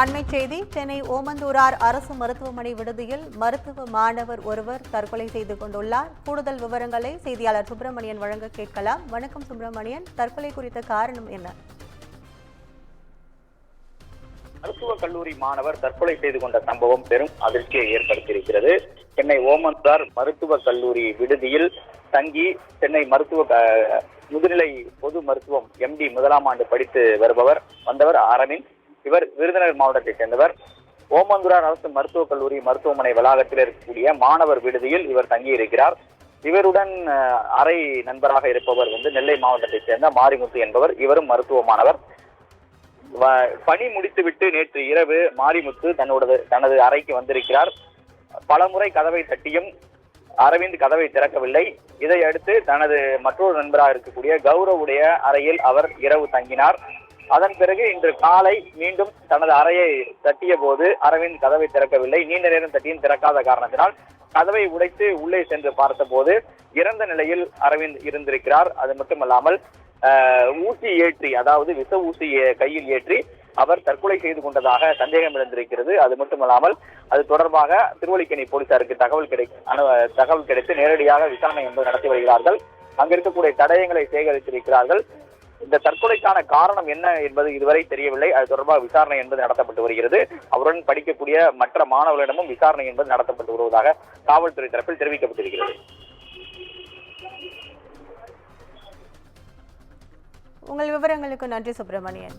அண்மைச் செய்தி சென்னை ஓமந்தூரார் அரசு மருத்துவமனை விடுதியில் மருத்துவ மாணவர் ஒருவர் தற்கொலை செய்து கொண்டுள்ளார். கூடுதல் விவரங்களை செய்தியாளர் சுப்பிரமணியன் வழங்க கேட்கலாம். வணக்கம் சுப்பிரமணியன், தற்கொலை குறித்த காரணம் என்ன? மருத்துவக் கல்லூரி மாணவர் தற்கொலை செய்து கொண்ட சம்பவம் பெரும் அதிர்ச்சியை ஏற்படுத்தியிருக்கிறது. சென்னை ஓமந்தூரார் மருத்துவக் கல்லூரி விடுதியில் தங்கி சென்னை முதுநிலை பொது மருத்துவம் MD முதலாம் ஆண்டு படித்து வந்தவர் அரவிந்த். இவர் விருதுநகர் மாவட்டத்தைச் சேர்ந்தவர். ஓமந்தூரார் அரசு மருத்துவக் கல்லூரி மருத்துவமனை வளாகத்தில் இருக்கக்கூடிய மாணவர் விடுதியில் இவர் தங்கியிருக்கிறார். இவருடன் அறை நண்பராக இருப்பவர் நெல்லை மாவட்டத்தைச் சேர்ந்த மாரிமுத்து என்பவர். இவரும் மருத்துவ மாணவர். பணி முடித்துவிட்டு நேற்று இரவு மாரிமுத்து தனது அறைக்கு வந்திருக்கிறார். பலமுறை கதவை தட்டியும் அரவிந்த் கதவை திறக்கவில்லை. இதையடுத்து தனது மற்றொரு நண்பராக இருக்கக்கூடிய கௌரவுடைய அறையில் அவர் இரவு தங்கினார். அதன் பிறகு இன்று காலை மீண்டும் தனது அறையை தட்டிய போது அரவிந்த் கதவை திறக்கவில்லை. நீண்ட நேரம் தட்டியும் திறக்காத காரணத்தினால் கதவை உடைத்து உள்ளே சென்று பார்த்த போது இறந்த நிலையில் அரவிந்த் இருந்திருக்கிறார். அது மட்டுமல்லாமல் ஊசி ஏற்றி, அதாவது விஷ ஊசியை கையில் ஏற்றி அவர் தற்கொலை செய்து கொண்டதாக சந்தேகம் எழுந்திருக்கிறது. அது மட்டுமல்லாமல் அது தொடர்பாக திருவல்லிக்கேணி போலீசாருக்கு தகவல் கிடைத்து நேரடியாக விசாரணை என்பது நடத்தி வருகிறார்கள். அங்கு இருக்கக்கூடிய தடயங்களை சேகரித்திருக்கிறார்கள். இந்த தற்கொலைக்கான காரணம் என்ன என்பது இதுவரை தெரியவில்லை. அது தொடர்பாக விசாரணை என்பது நடத்தப்பட்டு வருகிறது. அவருடன் படிக்கக்கூடிய மற்ற மாணவர்களிடமும் விசாரணை என்பது நடத்தப்பட்டு வருவதாக காவல்துறை தரப்பில் தெரிவிக்கப்பட்டிருக்கிறது. உங்கள் விவரங்களுக்கு நன்றி சுப்பிரமணியன்.